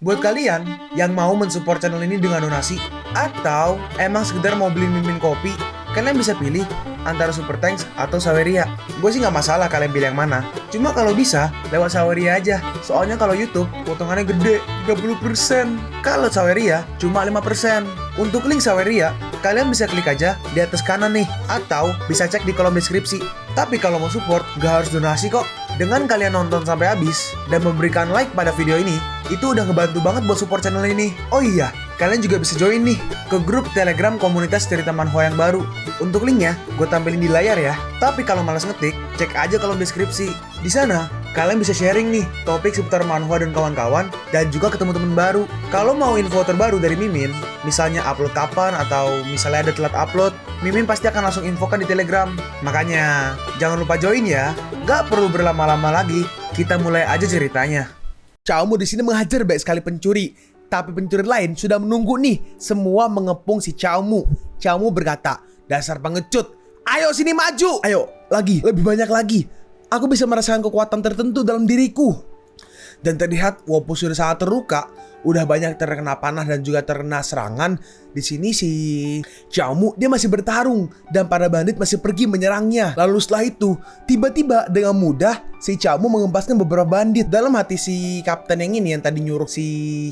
Buat kalian yang mau mensupport channel ini dengan donasi atau emang sekedar mau beli mimin kopi, kalian bisa pilih antara Super Thanks atau Saweria. Gue sih nggak masalah kalian pilih yang mana. Cuma kalau bisa lewat Saweria aja. Soalnya kalau YouTube potongannya gede 30%. Kalau Saweria cuma 5%. Untuk link Saweria, kalian bisa klik aja di atas kanan nih, atau bisa cek di kolom deskripsi. Tapi kalau mau support, gak harus donasi kok. Dengan kalian nonton sampai habis dan memberikan like pada video ini, itu udah ngebantu banget buat support channel ini. Oh iya, kalian juga bisa join nih ke grup Telegram komunitas cerita manhwa yang baru. Untuk linknya, gue tampilin di layar ya. Tapi kalau malas ngetik, cek aja kolom deskripsi. Di sana, kalian bisa sharing nih topik seputar manhwa dan kawan-kawan, dan juga ketemu teman baru. Kalau mau info terbaru dari Mimin, misalnya upload kapan atau misalnya ada telat upload, Mimin pasti akan langsung infokan di Telegram. Makanya, jangan lupa join ya. Gak perlu berlama-lama lagi, kita mulai aja ceritanya. Chaomu di sini menghajar baik sekali pencuri, tapi pencuri lain sudah menunggu nih. Semua mengepung si Chaomu. Chaomu berkata, "Dasar pengecut, ayo sini maju. Ayo, lagi, lebih banyak lagi. Aku bisa merasakan kekuatan tertentu dalam diriku." Dan terlihat walaupun sudah sangat terluka, udah banyak terkena panah dan juga terkena serangan. Di sini si Chaomu dia masih bertarung dan para bandit masih pergi menyerangnya. Lalu setelah itu, tiba-tiba dengan mudah si Chaomu mengempaskan beberapa bandit. Dalam hati si kapten yang ini yang tadi nyuruh si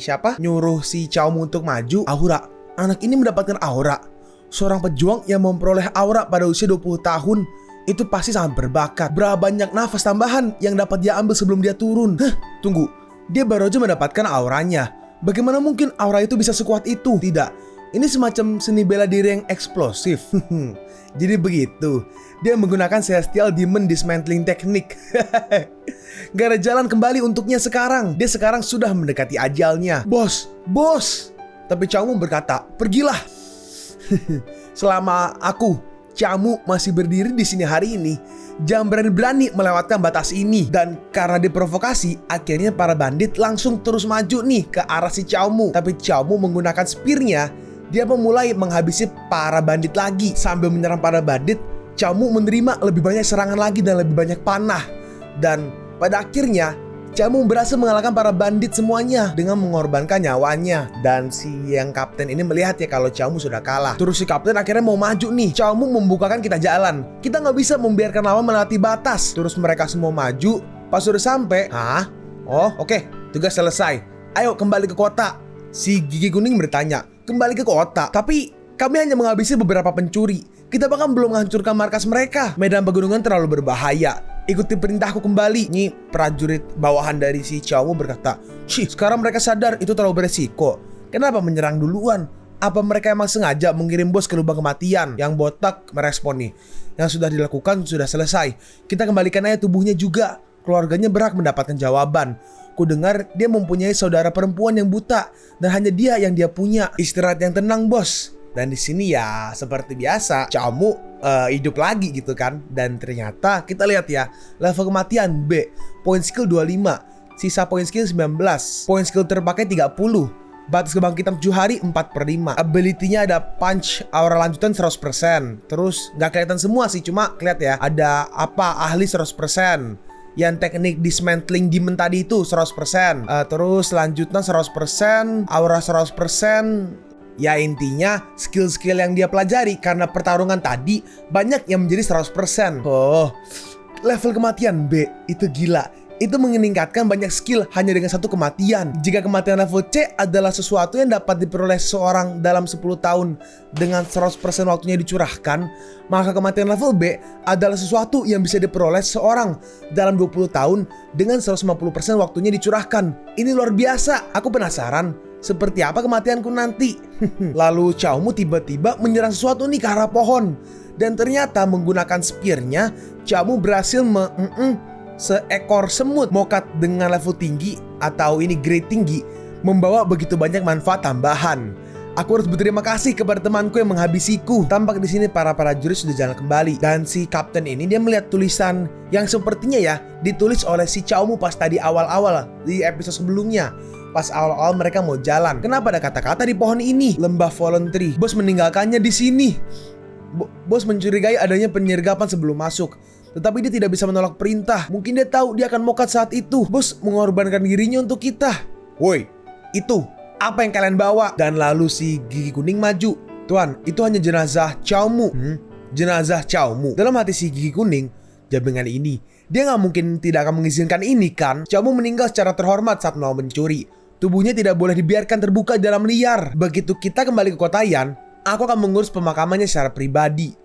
Chaomu untuk maju, Aura. Anak ini mendapatkan aura. Seorang pejuang yang memperoleh aura pada usia 20 tahun. Itu pasti sangat berbakat. Berapa banyak nafas tambahan yang dapat dia ambil sebelum dia turun? Tunggu, dia baru aja mendapatkan auranya. Bagaimana mungkin aura itu bisa sekuat itu? Tidak, ini semacam seni bela diri yang eksplosif. Jadi begitu, dia menggunakan Celestial Demon Dismantling Technique. Gak ada jalan kembali untuknya sekarang. Dia sekarang sudah mendekati ajalnya. Bos. Tapi Chaomu berkata, "Pergilah." Selama Chaomu masih berdiri di sini hari ini, jangan berani-berani melewatkan batas ini. Dan karena diprovokasi, akhirnya para bandit langsung terus maju nih ke arah si Chaomu. Tapi Chaomu menggunakan spearnya, dia memulai menghabisi para bandit lagi. Sambil menyerang para bandit, Chaomu menerima lebih banyak serangan lagi dan lebih banyak panah. Dan pada akhirnya Chaomu berhasil mengalahkan para bandit semuanya dengan mengorbankan nyawanya. Dan si yang kapten ini melihat ya kalau Chaomu sudah kalah. Terus si kapten akhirnya mau maju nih. Chaomu membukakan kita jalan. Kita nggak bisa membiarkan lawan melewati batas. Terus mereka semua maju. Pas sudah sampai, oke, tugas selesai. Ayo kembali ke kota. Si gigi kuning bertanya, "Kembali ke kota? Tapi kami hanya menghabisi beberapa pencuri. Kita bahkan belum menghancurkan markas mereka. Medan pegunungan terlalu berbahaya. Ikuti perintahku kembali." Ini prajurit bawahan dari si Chaomu berkata, "Sekarang mereka sadar itu terlalu beresiko. Kenapa menyerang duluan? Apa mereka emang sengaja mengirim bos ke lubang kematian?" Yang botak merespon nih, "Yang sudah dilakukan sudah selesai. Kita kembalikan aja tubuhnya juga." Keluarganya berhak mendapatkan jawaban. Ku dengar dia mempunyai saudara perempuan yang buta dan hanya dia yang dia punya. Istirahat yang tenang, bos. Dan di sini ya seperti biasa Chaomu hidup lagi gitu kan. Dan ternyata kita lihat ya, level kematian B, poin skill 25, sisa poin skill 19, poin skill terpakai 30, batas kebangkitan 7 hari 4/5. Ability-nya ada punch aura lanjutan 100%. Terus gak kelihatan semua sih, cuma kelihatan ya ada ahli 100%. Yang teknik dismantling demon tadi itu 100%. Terus lanjutan 100%, aura 100%. Ya intinya skill-skill yang dia pelajari karena pertarungan tadi banyak yang menjadi 100%. Level kematian B itu gila. Itu meningkatkan banyak skill hanya dengan satu kematian. Jika kematian level C adalah sesuatu yang dapat diperoleh seseorang dalam 10 tahun dengan 100% waktunya dicurahkan, maka kematian level B adalah sesuatu yang bisa diperoleh seseorang dalam 20 tahun dengan 150% waktunya dicurahkan. Ini luar biasa. Aku penasaran seperti apa kematianku nanti. Lalu Chaomu tiba-tiba menyerang sesuatu nih ke arah pohon. Dan ternyata menggunakan spearnya, Chaomu berhasil seekor semut mokat dengan level tinggi atau ini grade tinggi membawa begitu banyak manfaat tambahan. Aku harus berterima kasih kepada temanku yang menghabisiku. Tampak di sini para prajurit sudah jalan kembali. Dan si kapten ini dia melihat tulisan yang sepertinya ya ditulis oleh si Chaomu pas tadi awal-awal di episode sebelumnya. Pas awal-awal mereka mau jalan. Kenapa ada kata-kata di pohon ini? Lembah voluntary. Bos meninggalkannya di sini. Bos mencurigai adanya penyergapan sebelum masuk. Tetapi dia tidak bisa menolak perintah. Mungkin dia tahu dia akan mokat saat itu. Bos mengorbankan dirinya untuk kita. Woi, Itu, apa yang kalian bawa? Dan lalu si Gigi Kuning maju. Tuan, itu hanya jenazah Chow Mu. Jenazah Chow Mu. Dalam hati si Gigi Kuning, jambingan ini, dia nggak mungkin tidak akan mengizinkan ini kan? Chow Mu meninggal secara terhormat saat mau mencuri. Tubuhnya tidak boleh dibiarkan terbuka dalam liar. Begitu kita kembali ke Kota Yan, aku akan mengurus pemakamannya secara pribadi.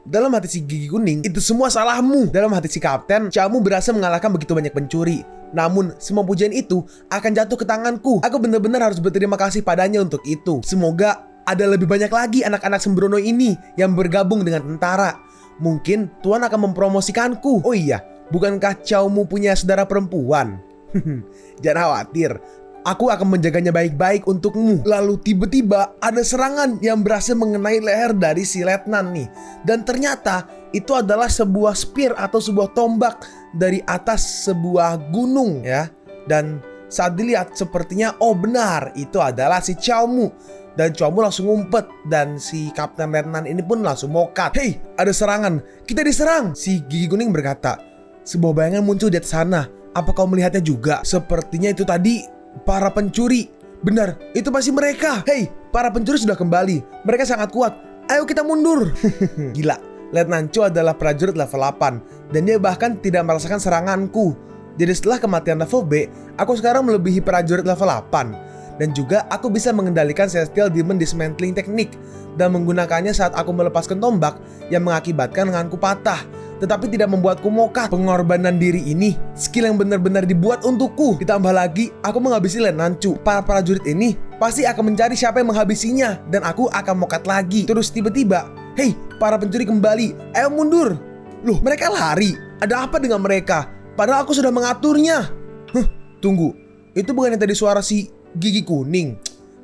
Dalam hati si Gigi Kuning, itu semua salahmu. Dalam hati si Kapten, Chow Mu berhasil mengalahkan begitu banyak pencuri. Namun, semua pujian itu akan jatuh ke tanganku. Aku benar-benar harus berterima kasih padanya untuk itu. Semoga ada lebih banyak lagi anak-anak sembrono ini yang bergabung dengan tentara. Mungkin Tuan akan mempromosikanku. Oh iya, bukankah Chow Mu punya saudara perempuan? Jangan khawatir, aku akan menjaganya baik-baik untukmu. Lalu tiba-tiba ada serangan yang berhasil mengenai leher dari si letnan nih. Dan ternyata itu adalah sebuah spear atau sebuah tombak dari atas sebuah gunung ya. Dan saat dilihat sepertinya oh benar itu adalah si Chow Mu. Dan Chow Mu langsung ngumpet. Dan si Kapten Letnan ini pun langsung mokat. Hei, ada serangan, kita diserang. Si Gigi Kuning berkata, sebuah bayangan muncul di atas sana. Apa kau melihatnya juga? Sepertinya itu tadi para pencuri. Benar, itu pasti mereka. Hei, para pencuri sudah kembali. Mereka sangat kuat. Ayo kita mundur. Gila, Letnan Chow adalah prajurit level 8. Dan dia bahkan tidak merasakan seranganku. Jadi setelah kematian level B, aku sekarang melebihi prajurit level 8. Dan juga aku bisa mengendalikan Celestial Demon Dismantling Technique dan menggunakannya saat aku melepaskan tombak yang mengakibatkan lenganku patah, tetapi tidak membuatku mokat. Pengorbanan diri ini skill yang benar-benar dibuat untukku. Ditambah lagi aku menghabisi Letnan Chow. Para prajurit ini pasti akan mencari siapa yang menghabisinya, dan aku akan mokat lagi. Terus tiba-tiba, hei, para pencuri kembali, ayo mundur. Loh, mereka lari. Ada apa dengan mereka? Padahal aku sudah mengaturnya. Tunggu, itu bukannya tadi suara si Gigi Kuning?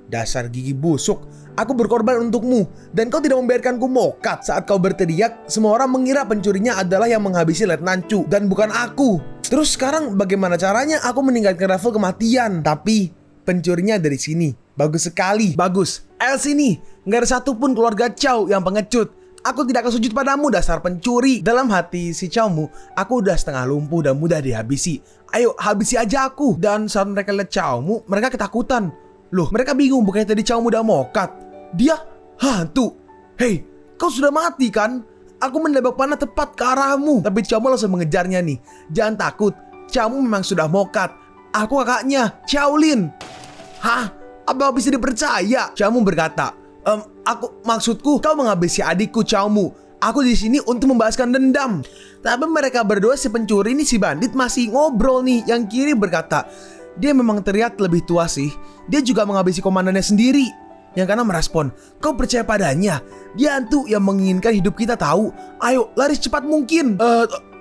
Dasar gigi busuk. Aku berkorban untukmu dan kau tidak membiarkanku mokat. Saat kau berteriak, semua orang mengira pencurinya adalah yang menghabisi Letnan Chow dan bukan aku. Terus sekarang bagaimana caranya aku meningkatkan level kematian? Tapi pencurinya dari sini. Bagus sekali. Bagus. Ayo sini. Nggak ada satupun keluarga Chow yang pengecut. Aku tidak akan sujud padamu, dasar pencuri. Dalam hati si Chow Mu, aku udah setengah lumpuh dan mudah dihabisi. Ayo habisi aja aku. Dan saat mereka lihat Chow Mu, mereka ketakutan. Loh, mereka bingung, bukannya tadi Chow Mu udah mokat. Dia hantu. Hei, kau sudah mati kan? Aku menembak panah tepat ke arahmu. Tapi Chow Mu langsung mengejarnya nih. Jangan takut, Chow Mu memang sudah mokat. Aku kakaknya, Chow Lin. Hah? Apa bisa dipercaya? Chow Mu berkata, maksudku kau menghabisi adikku Chow Mu. Aku di sini untuk membalaskan dendam. Tapi mereka berdua, si pencuri ini, si bandit masih ngobrol nih. Yang kiri berkata, dia memang terlihat lebih tua sih. Dia juga menghabisi komandannya sendiri. Yang kanan merespon, kau percaya padanya? Dia hantu yang menginginkan hidup kita tahu. Ayo lari secepat mungkin.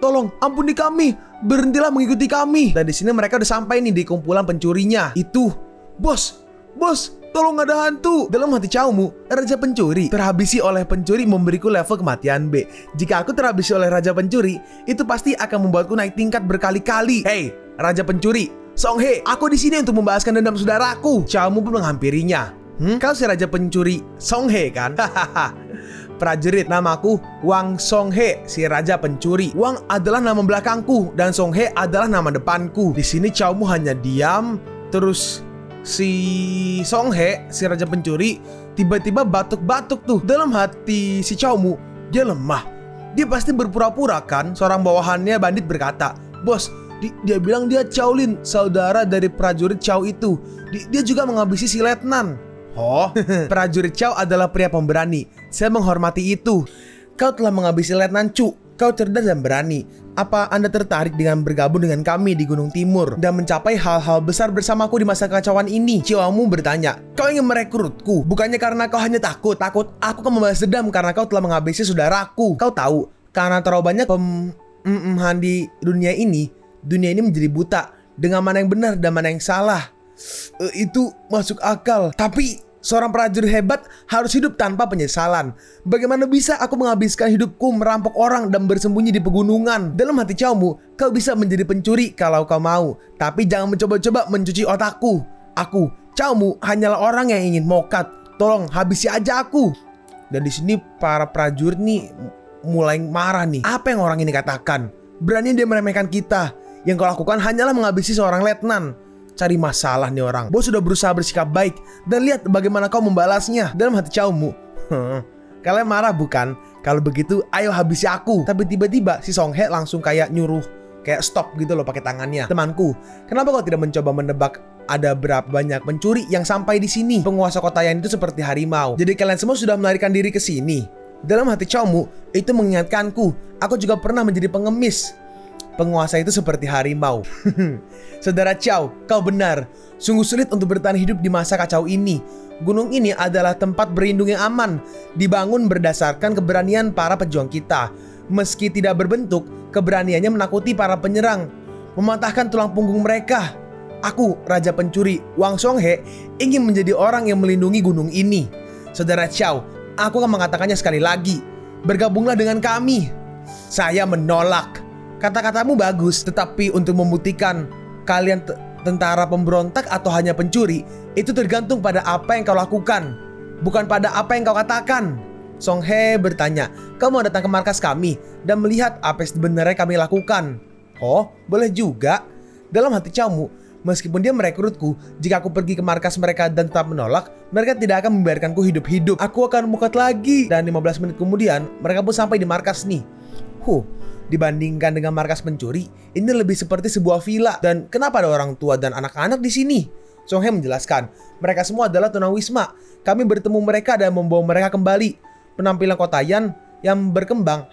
Tolong ampuni kami. Berhentilah mengikuti kami. Dan di sini mereka udah sampai nih di kumpulan pencurinya. Itu, bos, tolong ada hantu. Dalam hati Chow Mu, raja pencuri. Terhabisi oleh pencuri memberiku level kematian B. Jika aku terhabisi oleh raja pencuri, itu pasti akan membuatku naik tingkat berkali-kali. Hei, raja pencuri, Song He, aku di sini untuk membalaskan dendam saudaraku. Chow Mu pun menghampirinya. Kau si raja pencuri Song He kan? Hahaha. Prajurit, namaku Wang Song He, si raja pencuri. Wang adalah nama belakangku dan Song He adalah nama depanku. Di sini Chow Mu hanya diam. Terus si Song He, si raja pencuri, tiba-tiba batuk-batuk tuh. Dalam hati si Chow Mu, dia lemah. Dia pasti berpura-pura kan? Seorang bawahannya bandit berkata, bos, dia bilang dia Chow Lin, saudara dari prajurit Chow itu. Dia juga menghabisi si letnan. Oh, prajurit Chow adalah pria pemberani. Saya menghormati itu. Kau telah menghabisi Letnan Chow. Kau cerdas dan berani. Apa Anda tertarik dengan bergabung dengan kami di Gunung Timur dan mencapai hal-hal besar bersamaku di masa kekacauan ini? Chow Mu bertanya, kau ingin merekrutku? Bukannya karena kau hanya takut aku akan membalas dendam karena kau telah menghabisi saudaraku. Kau tahu, karena terlalu banyak di dunia ini menjadi buta dengan mana yang benar dan mana yang salah. Itu masuk akal. Tapi seorang prajurit hebat harus hidup tanpa penyesalan. Bagaimana bisa aku menghabiskan hidupku merampok orang dan bersembunyi di pegunungan? Dalam hati Chow Mu, kau bisa menjadi pencuri kalau kau mau, tapi jangan mencoba-coba mencuci otakku. Aku, Chow Mu, hanyalah orang yang ingin mokat. Tolong habisi aja aku. Dan di sini para prajurit nih mulai marah nih. Apa yang orang ini katakan? Berani dia meremehkan kita. Yang kau lakukan hanyalah menghabisi seorang letnan. Cari masalah nih orang. Bos sudah berusaha bersikap baik, dan lihat bagaimana kau membalasnya. Dalam hati Chow Mu, kalian marah bukan? Kalau begitu ayo habisi aku. Tapi tiba-tiba si Song He langsung kayak nyuruh, kayak stop gitu loh pakai tangannya. Temanku, kenapa kau tidak mencoba menebak ada berapa banyak pencuri yang sampai di sini? Penguasa kota Yan itu seperti harimau. Jadi kalian semua sudah melarikan diri ke sini. Dalam hati Chow Mu, itu mengingatkanku, aku juga pernah menjadi pengemis. Penguasa itu seperti harimau. Saudara Chow, kau benar. Sungguh sulit untuk bertahan hidup di masa kacau ini. Gunung ini adalah tempat berlindung yang aman, dibangun berdasarkan keberanian para pejuang kita. Meski tidak berbentuk, keberaniannya menakuti para penyerang, mematahkan tulang punggung mereka. Aku, Raja Pencuri, Wang Song He, ingin menjadi orang yang melindungi gunung ini. Saudara Chow, aku akan mengatakannya sekali lagi. Bergabunglah dengan kami. Saya menolak. Kata-katamu bagus, tetapi untuk membuktikan kalian tentara pemberontak atau hanya pencuri, itu tergantung pada apa yang kau lakukan, bukan pada apa yang kau katakan. Song He bertanya, kau mau datang ke markas kami dan melihat apa yang sebenarnya kami lakukan? Oh, boleh juga. Dalam hati Chow Mu, meskipun dia merekrutku, jika aku pergi ke markas mereka dan tetap menolak, mereka tidak akan membiarkanku hidup-hidup. Aku akan mukat lagi. Dan 15 menit kemudian, mereka pun sampai di markas nih. Dibandingkan dengan markas pencuri, ini lebih seperti sebuah villa. Dan kenapa ada orang tua dan anak-anak di sini? Song He menjelaskan, mereka semua adalah tunawisma. Kami bertemu mereka dan membawa mereka kembali. Penampilan kota Yan yang berkembang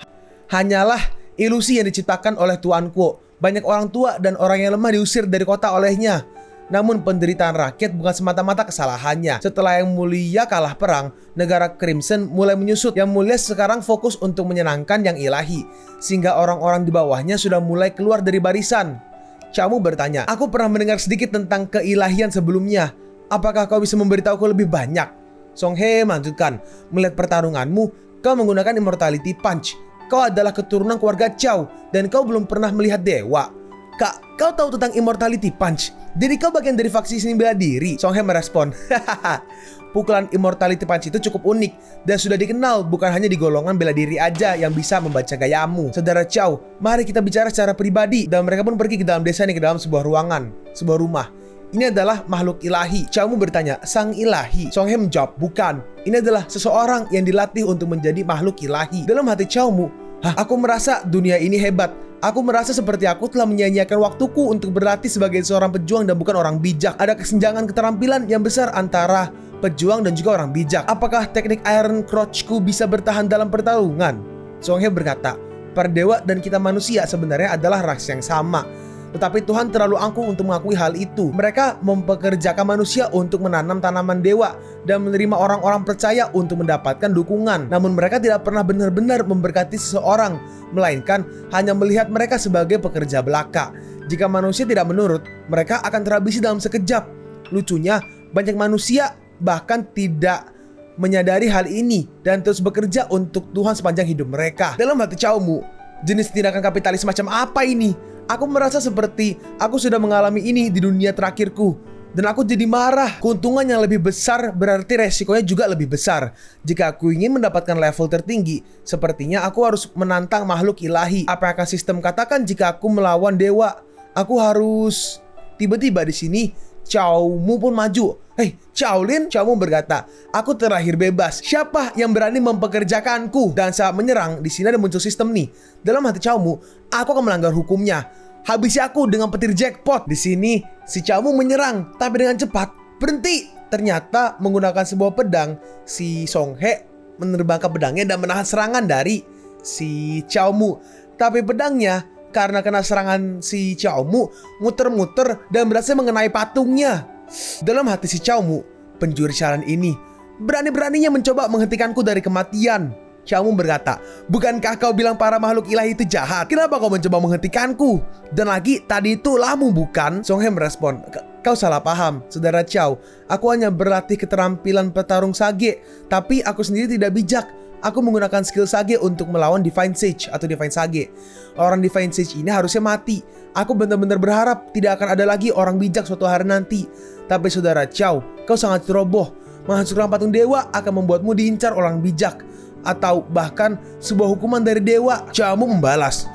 hanyalah ilusi yang diciptakan oleh Tuan Kuo. Banyak orang tua dan orang yang lemah diusir dari kota olehnya. Namun penderitaan rakyat bukan semata-mata kesalahannya. Setelah Yang Mulia kalah perang, negara Crimson mulai menyusut. Yang Mulia sekarang fokus untuk menyenangkan Yang Ilahi, sehingga orang-orang di bawahnya sudah mulai keluar dari barisan. Chow Mu bertanya, aku pernah mendengar sedikit tentang keilahian sebelumnya. Apakah kau bisa memberitahuku lebih banyak? Song He melanjutkan, melihat pertarunganmu, kau menggunakan Immortality Punch. Kau adalah keturunan keluarga Chow, dan kau belum pernah melihat dewa. Kak, kau tahu tentang Immortality Punch? Jadi kau bagian dari faksi seni bela diri? Song He merespon, pukulan Immortality Punch itu cukup unik dan sudah dikenal bukan hanya di golongan bela diri aja yang bisa membaca gayamu. Saudara Chow, mari kita bicara secara pribadi. Dan mereka pun pergi ke dalam desa ini, ke dalam sebuah ruangan, sebuah rumah. Ini adalah makhluk ilahi. Chow Mu bertanya, sang ilahi? Song He menjawab, bukan. Ini adalah seseorang yang dilatih untuk menjadi makhluk ilahi. Dalam hati Chow Mu, aku merasa dunia ini hebat. Aku merasa seperti aku telah menyia-nyiakan waktuku untuk berlatih sebagai seorang pejuang dan bukan orang bijak. Ada kesenjangan keterampilan yang besar antara pejuang dan juga orang bijak. Apakah teknik Iron Crotchku bisa bertahan dalam pertarungan? Song He berkata, para dewa dan kita manusia sebenarnya adalah ras yang sama. Tetapi Tuhan terlalu angkuh untuk mengakui hal itu. Mereka mempekerjakan manusia untuk menanam tanaman dewa dan menerima orang-orang percaya untuk mendapatkan dukungan. Namun mereka tidak pernah benar-benar memberkati seseorang, melainkan hanya melihat mereka sebagai pekerja belaka. Jika manusia tidak menurut, mereka akan terhabisi dalam sekejap. Lucunya, banyak manusia bahkan tidak menyadari hal ini dan terus bekerja untuk Tuhan sepanjang hidup mereka. Dalam hati Chow Mu, jenis tindakan kapitalis macam apa ini? Aku merasa seperti aku sudah mengalami ini di dunia terakhirku. Dan aku jadi marah. Keuntungan yang lebih besar berarti resikonya juga lebih besar. Jika aku ingin mendapatkan level tertinggi, sepertinya aku harus menantang makhluk ilahi. Apa yang akan sistem katakan jika aku melawan dewa? Aku harus... Tiba-tiba di sini Chow Mu pun maju. Hei, Shaolin? Chow Mu berkata, aku terlahir bebas. Siapa yang berani mempekerjakanku? Dan saat menyerang, di sini ada muncul sistem nih. Dalam hati Chow Mu, aku akan melanggar hukumnya. Habisi aku dengan petir jackpot. Di sini, si Chow Mu menyerang, tapi dengan cepat. Berhenti! Ternyata menggunakan sebuah pedang, si Song He menerbangkan pedangnya dan menahan serangan dari si Chow Mu. Tapi pedangnya, karena kena serangan si Chow Mu, muter-muter dan berhasil mengenai patungnya. Dalam hati si Chow Mu, pencuri siaran ini berani-beraninya mencoba menghentikanku dari kematian. Chow Mu berkata, bukankah kau bilang para makhluk ilahi itu jahat? Kenapa kau mencoba menghentikanku? Dan lagi, tadi itu lahmu bukan? Song He merespon, kau salah paham, saudara Chow. Aku hanya berlatih keterampilan petarung sage, tapi aku sendiri tidak bijak. Aku menggunakan skill sage untuk melawan Divine Sage atau Divine Sage. Orang Divine Sage ini harusnya mati. Aku benar-benar berharap tidak akan ada lagi orang bijak suatu hari nanti. Tapi saudara Chow, kau sangat ceroboh. Menghancurkan patung dewa akan membuatmu diincar orang bijak, atau bahkan sebuah hukuman dari dewa. Chow Mu membalas,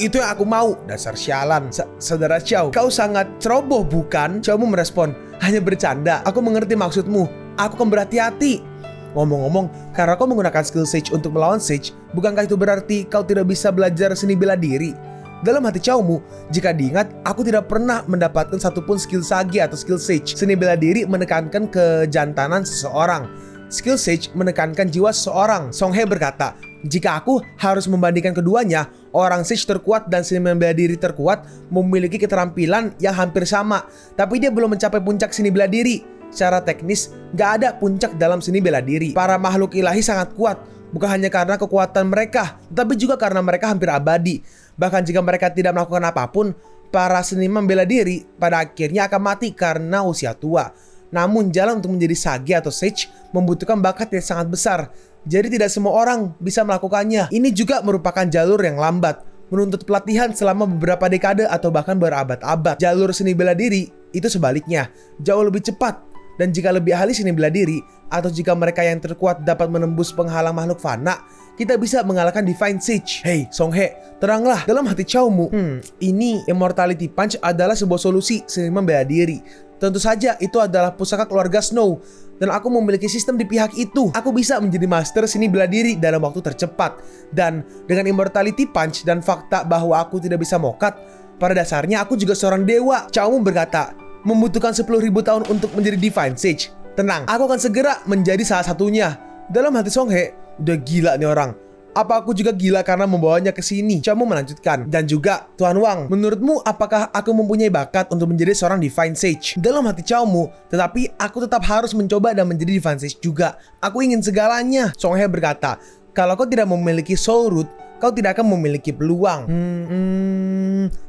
Itu yang aku mau. Dasar sialan. Saudara Xiao, kau sangat ceroboh bukan? Xiaomu merespon, hanya bercanda. Aku mengerti maksudmu. Aku akan berhati-hati. Ngomong-ngomong, karena kau menggunakan skill Sage untuk melawan Sage, bukankah itu berarti kau tidak bisa belajar seni bela diri? Dalam hati Xiaomu, jika diingat, aku tidak pernah mendapatkan satupun skill Sage atau skill Sage. Seni bela diri menekankan kejantanan seseorang. Skill Sage menekankan jiwa seseorang. Song He berkata, jika aku harus membandingkan keduanya, orang Sage terkuat dan seni bela diri terkuat memiliki keterampilan yang hampir sama, tapi dia belum mencapai puncak seni bela diri. Secara teknis, gak ada puncak dalam seni bela diri. Para makhluk ilahi sangat kuat, bukan hanya karena kekuatan mereka, tapi juga karena mereka hampir abadi. Bahkan jika mereka tidak melakukan apapun, para seniman bela diri pada akhirnya akan mati karena usia tua. Namun jalan untuk menjadi Sage atau Sage membutuhkan bakat yang sangat besar. Jadi tidak semua orang bisa melakukannya. Ini juga merupakan jalur yang lambat, menuntut pelatihan selama beberapa dekade atau bahkan berabad-abad. Jalur seni bela diri itu sebaliknya, jauh lebih cepat. Dan jika lebih ahli seni bela diri, atau jika mereka yang terkuat dapat menembus penghalang makhluk fana, kita bisa mengalahkan Divine Sage. Hei, Song He, teranglah. Dalam hati Xiaomu, ini Immortality Punch adalah sebuah solusi seniman bela diri. Tentu saja itu adalah pusaka keluarga Snow, dan aku memiliki sistem di pihak itu. Aku bisa menjadi master seni bela diri dalam waktu tercepat. Dan dengan Immortality Punch dan fakta bahwa aku tidak bisa mokat, pada dasarnya aku juga seorang dewa. Xiaomu berkata, membutuhkan 10.000 tahun untuk menjadi Divine Sage. Tenang, aku akan segera menjadi salah satunya. Dalam hati Song He, udah gila nih orang. Apa aku juga gila karena membawanya ke sini? Xiaomu melanjutkan. Dan juga, Tuan Wang, menurutmu apakah aku mempunyai bakat untuk menjadi seorang Divine Sage? Dalam hati Xiaomu, tetapi aku tetap harus mencoba dan menjadi Divine Sage juga. Aku ingin segalanya. Song He berkata, kalau kau tidak memiliki Soul Root, kau tidak akan memiliki peluang.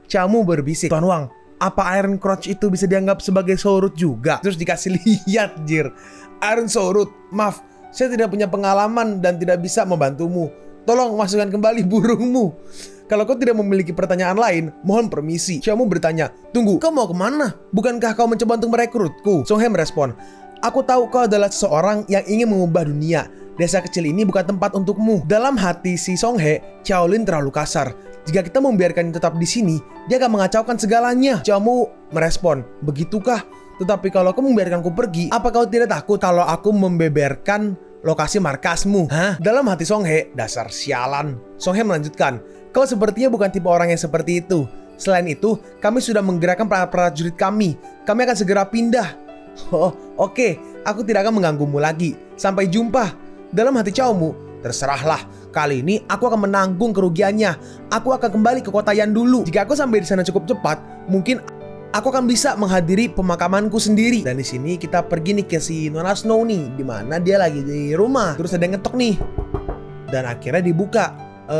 Xiaomu berbisik, Tuan Wang, apa Iron Crotch itu bisa dianggap sebagai Soul Root juga? Terus dikasih lihat, jir. Iron Soul Root, maaf, saya tidak punya pengalaman dan tidak bisa membantumu. Tolong masukkan kembali burungmu. Kalau kau tidak memiliki pertanyaan lain, mohon permisi. Xiaomu bertanya, tunggu, kau mau kemana? Bukankah kau mencoba untuk merekrutku? Song He merespon, aku tahu kau adalah seseorang yang ingin mengubah dunia. Desa kecil ini bukan tempat untukmu. Dalam hati si Song He, Xiaolin terlalu kasar. Jika kita membiarkannya tetap di sini, dia akan mengacaukan segalanya. Xiaomu merespon, begitukah? Tetapi kalau kau membiarkanku pergi, apa kau tidak takut kalau aku membeberkan lokasi markasmu? Hah? Dalam hati Song He, dasar sialan. Song He melanjutkan, kau sepertinya bukan tipe orang yang seperti itu. Selain itu, kami sudah menggerakkan prajurit kami. Kami akan segera pindah. Oh, oke. Aku tidak akan mengganggumu lagi. Sampai jumpa. Dalam hati Xiaomu, terserahlah. Kali ini aku akan menanggung kerugiannya. Aku akan kembali ke kota Yan dulu. Jika aku sampai di sana cukup cepat, mungkin aku akan bisa menghadiri pemakamanku sendiri. Dan di sini kita pergi nih ke si Nona Snow nih, di mana dia lagi di rumah. Terus ada yang ngetok nih. Dan akhirnya dibuka.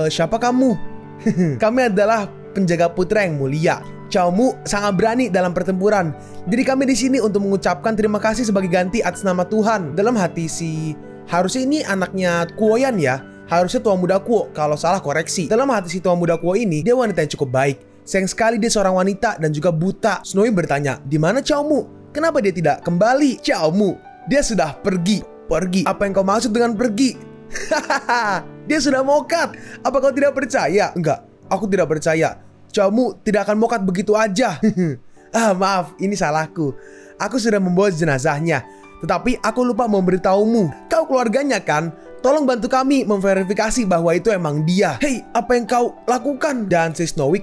Siapa kamu? Kami adalah penjaga putra yang mulia. Xiaomu sangat berani dalam pertempuran. Jadi kami di sini untuk mengucapkan terima kasih sebagai ganti atas nama Tuhan. Dalam hati si, harusnya ini anaknya Kuoyan ya. Harusnya tua muda Kuo, kalau salah koreksi. Dalam hati si tua muda Kuo ini, dia wanita yang cukup baik. Sayang sekali dia seorang wanita dan juga buta. Snowy bertanya, di mana Xiaomu? Kenapa dia tidak kembali? Xiaomu, dia sudah pergi. Pergi? Apa yang kau maksud dengan pergi? Hahaha, dia sudah mokat. Apa kau tidak percaya? Enggak, aku tidak percaya. Xiaomu tidak akan mokat begitu aja. Maaf, ini salahku. Aku sudah membawa jenazahnya. Tetapi aku lupa memberitahumu. Kau keluarganya kan? Tolong bantu kami memverifikasi bahwa itu emang dia. Hei, apa yang kau lakukan? Dan si Snowy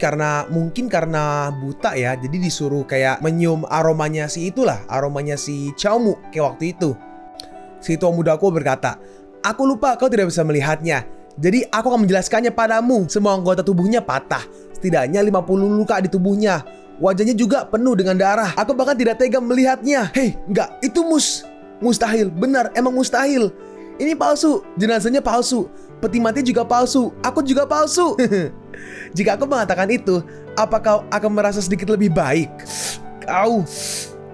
mungkin karena buta ya, jadi disuruh kayak menyium aromanya si itulah, aromanya si Xiaomu kayak waktu itu. Si tua mudaku berkata, aku lupa kau tidak bisa melihatnya. Jadi aku akan menjelaskannya padamu. Semua anggota tubuhnya patah. Setidaknya 50 luka di tubuhnya. Wajahnya juga penuh dengan darah. Aku bahkan tidak tega melihatnya. Hei, enggak, itu mustahil. Benar, emang mustahil. Ini palsu, jenazahnya palsu, peti mati juga palsu, aku juga palsu. Jika aku mengatakan itu, apa kau akan merasa sedikit lebih baik?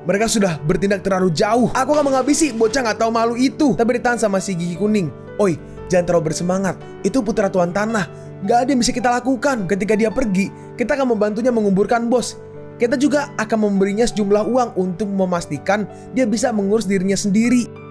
Mereka sudah bertindak terlalu jauh. Aku akan menghabisi bocah gak tahu malu itu. Tapi ditahan sama si gigi kuning. Oi, jangan terlalu bersemangat. Itu putra tuan tanah. Gak ada yang bisa kita lakukan. Ketika dia pergi, kita akan membantunya menguburkan bos. Kita juga akan memberinya sejumlah uang untuk memastikan dia bisa mengurus dirinya sendiri.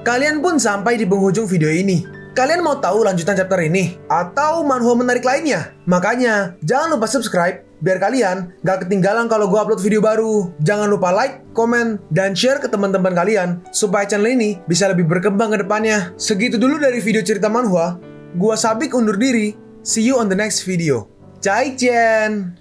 Kalian pun sampai di penghujung video ini. Kalian mau tahu lanjutan chapter ini? Atau manhwa menarik lainnya? Makanya, jangan lupa subscribe biar kalian gak ketinggalan kalau gue upload video baru. Jangan lupa like, komen, dan share ke teman-teman kalian supaya channel ini bisa lebih berkembang ke depannya. Segitu dulu dari video cerita manhwa. Gua Sabik undur diri. See you on the next video. Zaijian!